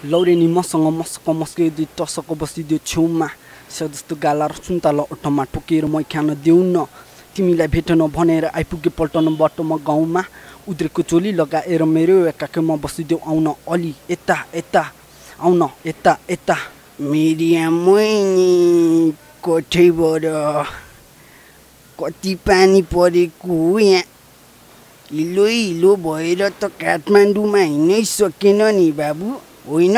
लौरे नि मसँग मस्क मस्किँदै टसक बसिदियो छेउमा जस्तो गाला र सुन्तला ओठमा ठोकेर मै खान देऊ न तिमीलाई भेटन भनेर आइपुगे पल्टन बाटोमा गाउँमा उद्रेको चोली लगाएर मेरो एकाकैमा बसिदेऊ आउन अलि यता यता आउन यता यता मिरिया मैनी कोठैबाट कति पानी परेको यहाँ हिलो हिलो भएर त काठमाडौँमा हिँड्नै सकेन नि बाबु होइन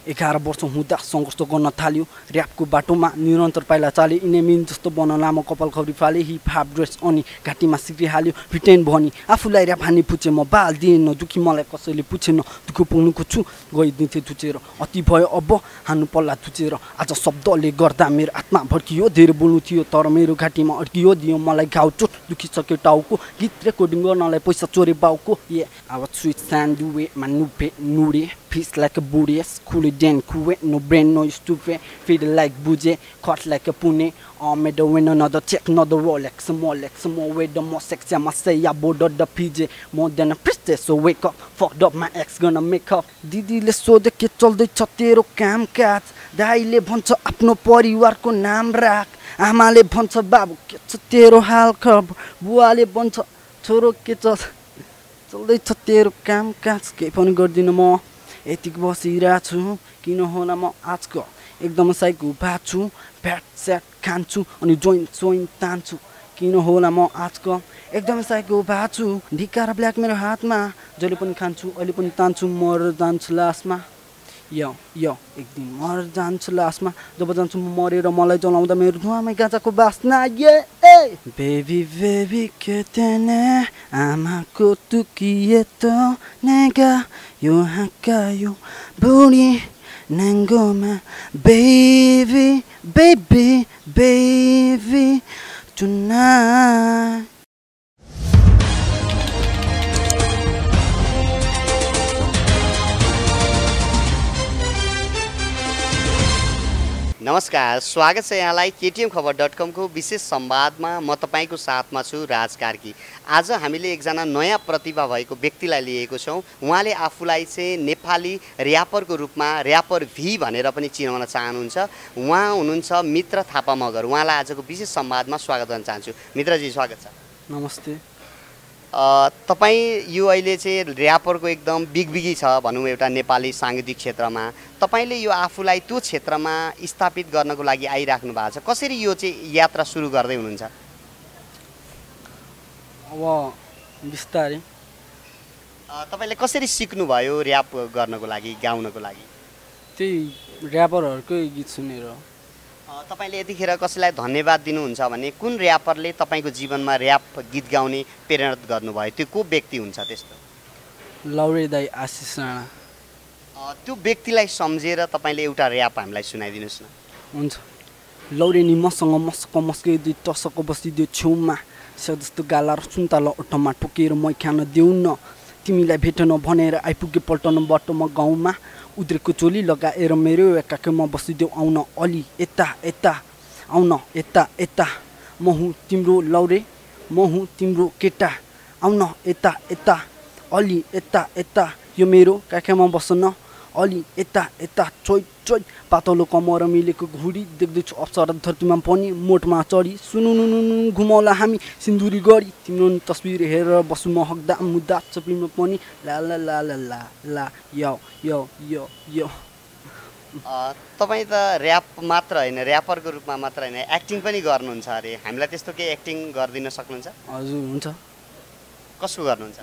11 वर्ष हुँदा सङ्घर्ष गर्न थाल्यो ऱ्यापको बाटोमा निरन्तर पाइला चाले इनेमिन जस्तो बन लामो कपाल खौरी फाले हिप हाप ड्रेस अनि घाँटीमा सिक्री हाल्यो भिटेन भनी आफूलाई ऱ्याप हान्ने पुछे म बाल दिएन दुखी मलाई कसैले पुछेन दुःख पुग्नुको छु गइदिन्थे थुचेर अति भयो अब हान्नु पल्ला थुचेर आज शब्दले गर्दा मेरो आत्मा भड्कियो धेरै बोल्नु थियो तर मेरो घाँटीमा अड्कियो दियो मलाई घाउ चोट दुखिसक्यो टाउको गीत रेकर्डिङ गर्नलाई पैसा चोरे बाउको ए अब sweet स्यान्डुवे मानुपे नुडे Peace like a Buddhist, cool it then, cool no brain, no stupid, feel like Buje, cut like a pune, or made the win another check, another Rolex, some more way, the more sexy I must say, I bought the PJ, more than a priestess, so wake up, fucked up, my ex gonna make up. Didi let's so the kids all the chatero cam cats, daile bunch apno परिवारको नाम राख आमाले भन्छ बाबु के छ तेरो हाल खबर बुवाले भन्छ छोरो के छ चल्दै छ तेरो काम काज के पनि गर्दिन म यतिक बसिरहेको छु किन होला म आजको एकदम साइको भाछु फ्याट स्याट खान्छु अनि जोइन तान्छु किन होला म आजको एकदम साइको भाछु ढिका र ब्ल्याक मेरो हातमा जहिले पनि खान्छु अहिले पनि तान्छु मर जान्छु लासमा यो एक दिन मर जान्छु लासमा जब जान्छु म मरेर मलाई जलाउँदा मेरो धुवामै गाजाको बास्ना ये बेबी के तेने आमाको तुकिए त नेगा यो हकायो बुढी नाङ्गोमा बेबी tonight. नमस्कार स्वागत छ यहाँलाई केटीएम खबर.com को विशेष संवादमा म तपाईको साथमा छु राज कार्की। आज हामीले एकजना नयाँ प्रतिभा भएको व्यक्तिलाई लिएको छौं। उहाँले आफूलाई चाहिँ नेपाली र्यापरको रूपमा र्यापर भी भनेर पनि चिनाउन चाहनुहुन्छ। उहाँ हुनुहुन्छ मित्र थापा मगर। उहाँलाई आजको विशेष संवादमा स्वागत गर्न चाहन्छु। मित्रजी स्वागत छ। नमस्ते। तपाईँ यो अहिले चाहिँ र्यापरको एकदम बिगबिगी छ भनौँ एउटा नेपाली सांगीतिक क्षेत्रमा। तपाईले यो आफूलाई त्यो क्षेत्रमा स्थापित गर्नको लागि आइराख्नु भएको छ। कसरी यो चाहिँ यात्रा सुरु गर्दै हुनुहुन्छ? अब बिस्तारै। तपाईले कसरी सिक्नु भयो र्याप गर्नको लागि गाउनको लागि? त्यही र्यापरहरुकै गीत सुनेर। तपाईले यतिखेर कसैलाई धन्यवाद दिनुहुन्छ भने कुन र्यापरले तपाईको जीवनमा र्याप गीत गाउने प्रेरणा गर्नुभयो? त्यो को व्यक्ति हुन्छ त्यस्तो? लौरे दाइ आशिष राणा। त्यो व्यक्तिलाई सम्झेर तपाईले एउटा र्याप हामीलाई सुनाइदिनुस् न। हुन्छ। लौरे नि मसँग मस्किँदै टसक बसिदियो छेउमा जस्तो गाला र सुन्तला ओठमा ठोकेर मै खान देऊ न तिमीलाई भेटन भनेर आइपुगे पल्टन बाटोमा गाउँमा उद्रेको चोली लगाएर मेरो एकाकैमा बसिदेऊ आउन अलि यता यता आउन यता यता म हुँ तिम्रो लौरे म हुँ तिम्रो केटा आउन यता यता अलि यता यता यो मेरो काखैमा बस्न अलि यता यता चोइ पातलो कमर मिलेको घुडी देख्दैछु अप्सरा धरतीमा पनि मोटमा चढी सुनुनुनु घुमाउला हामी सिन्दुरी गरी तिम्रो तस्बिर हेरेर बसु म हक्दा मुद्दा चपिमा पनि ला ला ला ला ला ला यो तपाई त र्याप मात्र हैन र्यापरको रूपमा मात्र हैन एक्टिङ पनि गर्नुहुन्छ अरे। हामीलाई त्यस्तो के एक्टिङ गर्दिन सक्नुहुन्छ? हजुर हुन्छ। कसो गर्नुहुन्छ?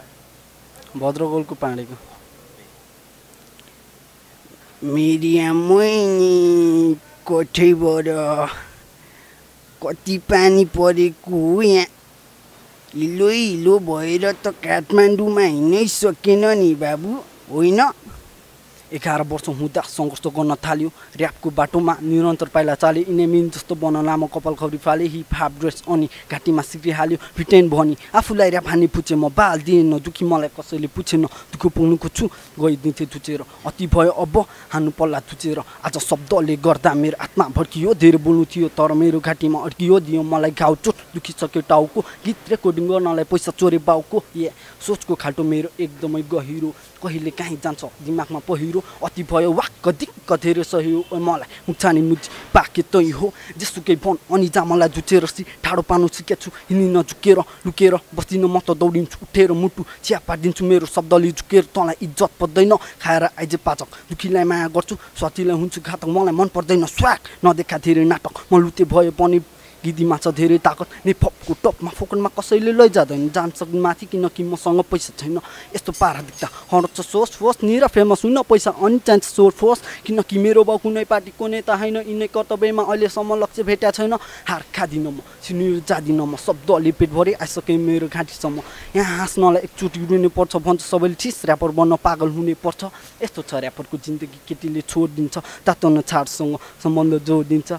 भद्रगोलको पाँडेको। मिरिया मैनी कोठैबाट कति पानी परेको यहाँ हिलो हिलो भएर त काठमाडौँमा हिँड्नै सकेन नि बाबु होइन। 11 वर्ष हुँदा सङ्घर्ष गर्न थाल्यो ऱ्यापको बाटोमा निरन्तर पाइला चाले इनेमिन जस्तो बन लामो कपाल खौरी फाले हिप हाप ड्रेस अनि घाँटीमा सिक्री हाल्यो भिटेन भनी आफूलाई ऱ्याप हान्ने पुछे म बाल दिएन दुखी मलाई कसैले पुछेन दुःख पुग्नुको छु गइदिन्थे थुचेर अति भयो अब हान्नु पल्ला थुचेर आज शब्दले गर्दा मेरो आत्मा भड्कियो धेरै बोल्नु थियो तर मेरो घाँटीमा अड्कियो दियो मलाई घाउ चोट दुखिसक्यो टाउको गीत रेकर्डिङ गर्नलाई पैसा चोरे बाउको सोचको खाल्टो मेरो एकदमै गहिरो कहिले काहीँ जान्छ दिमागमा पहिरो अति भयो वाक्क दिक्क धेरै सह्यो मलाई मुछानी मुची पाके तै हो जेसुकै भन अनि जा मलाई जुचेर ठाडो पार्नु सिकेछु हिँड्न नझुकेर लुकेर बस्दिन म त दौडिन्छु उठेर मुटु चिया पारिदिन्छु मेरो शब्दले झुकेर तँलाई इज्जत पर्दैन खाएर आइजे पाचक दुखीलाई माया गर्छु स्वातिलाई हुन्छु घातक मलाई मन पर्दैन स्वाग नदेखा धेरै नाटक म लुते भए पनि गिदीमा छ धेरै ताकत नै फपको टपमा फोकनमा कसैले लैजाँदैन जान्छ माथि किनकि मसँग पैसा छैन यस्तो पारा देख्दा हर्छ सोच फोस निर फेमस हुन पैसा अनि चाहिन्छ सोर फोस किनकि मेरो बाउ कुनै पार्टीको नेता होइन यिनै कर्तव्यमा अहिलेसम्म लक्ष्य भेट्या छैन हार खादिनँ म सिनियर जादिनँ म शब्दले पेटभरि आइसकेँ मेरो घाँटीसम्म यहाँ हाँस्नलाई एकचोटि रुनु पर्छ भन्छ सबैले ठिस ऱ्यापर बन्न पागल हुने पर्छ यस्तो छ ऱ्यापरको जिन्दगी केटीले छोडिदिन्छ तातोन छाडसँग सम्बन्ध जोडिदिन्छ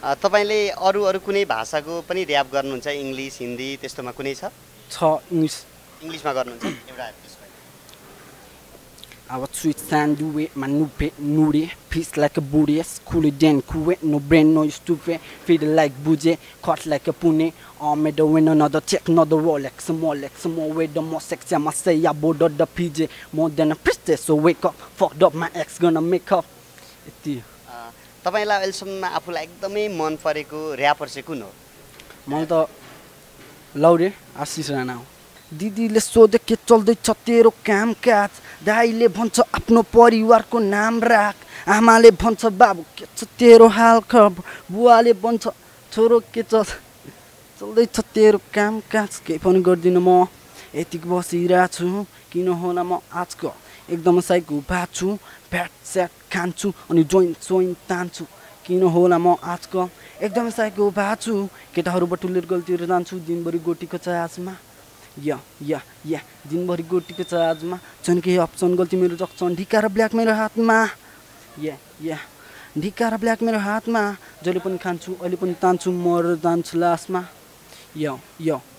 तपाईँले अरू कुनै भाषाको पनि ऱ्याप गर्नुहुन्छ इङ्ग्लिस हिन्दी त्यस्तोमा कुनै छ इङ्ग्लिसमा गर्नुहुन्छ एउटा I was sweet sand duwe manupe nure peace like a booty cool den kuwe no brain no stupid feel like buje caught like a pune made the win another check another Rolex some more way the more sexy I must say I bought the PJ more than a princess so wake up fucked up my ex gonna make up तपाईलाई अहिलेसम्म आफूलाई एकदमै मन परेको rapper चाहिँ कुन हो मलाई त लौरे आशिष राणा हो दिदीले सोधे के चल्दैछ तेरो कामकाज दाइले भन्छ आफ्नो परिवारको नाम राख आमाले भन्छ बाबु के छ तेरो हाल खबर बुवाले भन्छ छोरो के चल्दैछ तेरो कामकाज केही पनि गर्दिन म यतिक बसिरहेको छु किन होला म आजको एकदम साइको भाछु फ्याट स्याट खान्छु अनि जोइन तान्छु किन होला म आजको एकदम साइको भाछु केटाहरू बटुलेर गल्तीहरू जान्छु दिनभरि गोटीको चार्जमा या दिनभरि गोटीको चार्जमा छन् केही अप्सन गल्ती मेरो जक्सन ढिका र ब्ल्याक मेरो हातमा या ढिका र ब्ल्याक मेरो हातमा जहिले पनि खान्छु अहिले पनि तान्छु मर जान्छु लासमा यो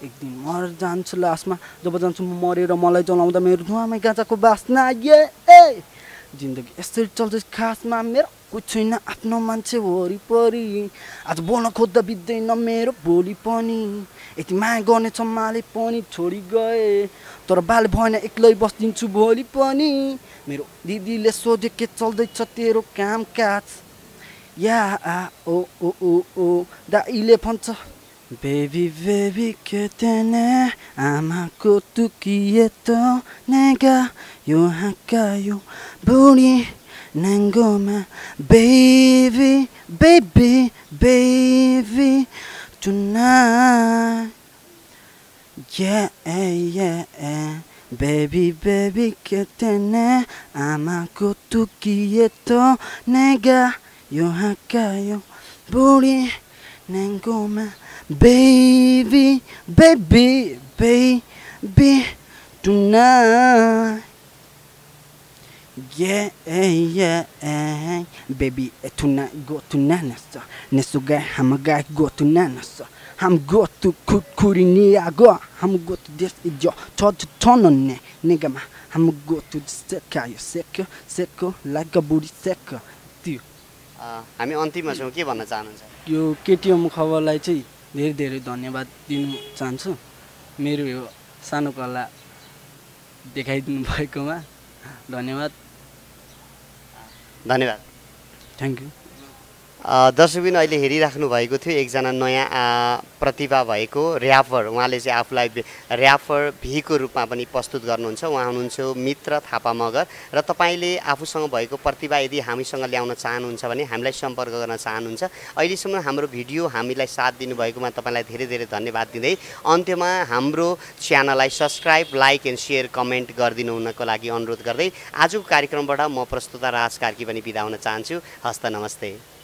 एक दिन मर जान्छु लासमा जब जान्छु म मरेर मलाई जलाउँदा मेरो धुवामै गाजाको बास्ना जिन्दगी यसरी चल्दैछ खासमा मेरो कोही छैन आफ्नो मान्छे वरिपरि आज बोल्न खोज्दा बित्दैन मेरो भोलि पनि यति माया गर्ने सम्माले पनि छोडी गए तर बाल भएन एक्लै बस्दिन्छु भोलि पनि मेरो दिदीले सोधे के चल्दैछ तेरो कामकाज ओ दाइले भन्छ बेबी के तेने आमाको तुकिए त नेगा यो हाकायो बुढी नाङ्गोमा बेबी tonight बेबी के तेने आमाको तुकिए त नेगा यो हाकायो बुढी नाङ्गोमा Baby, tonight. Yeah. Baby, tonight go to Nana's. Nesuga, I'm a guy go to Nana's. I'm go to Kurinia go. I'm go to this idiot. Ton on nigga. I'm go to the second, like a booty second. हामी अन्तिममा छौँ के भन्न चाहनुहुन्छ यो KTM खबरलाई चाहिँ धेरै धेरै धन्यवाद दिन चाहन्छु मेरो यो सानो कला देखाइदिनु भएकोमा धन्यवाद थ्यांक यू दर्शकबिन अहिले हेरिराख्नु भएको थियो एकजना नयाँ प्रतिभा भएको ऱ्यापर उहाँले चाहिँ आफूलाई ऱ्यापर भीको रूपमा पनि प्रस्तुत गर्नुहुन्छ उहाँ हुनुहुन्छ मित्र थापा मगर र तपाईले आफूसँग भएको प्रतिभा यदि हामीसँग ल्याउन चाहनुहुन्छ भने हामीलाई सम्पर्क गर्न चाहनुहुन्छ अहिलेसम्म हाम्रो भिडियो हामीलाई साथ दिनुभएकोमा तपाईलाई धेरै धेरै धन्यवाद दिँदै अन्त्यमा हाम्रो च्यानललाई subscribe like and share comment गरिदिनु हुनको लागि अनुरोध गर्दै आजको कार्यक्रमबाट म प्रस्तुता राज कार्की पनि बिदा हुन चाहन्छु हस्त नमस्ते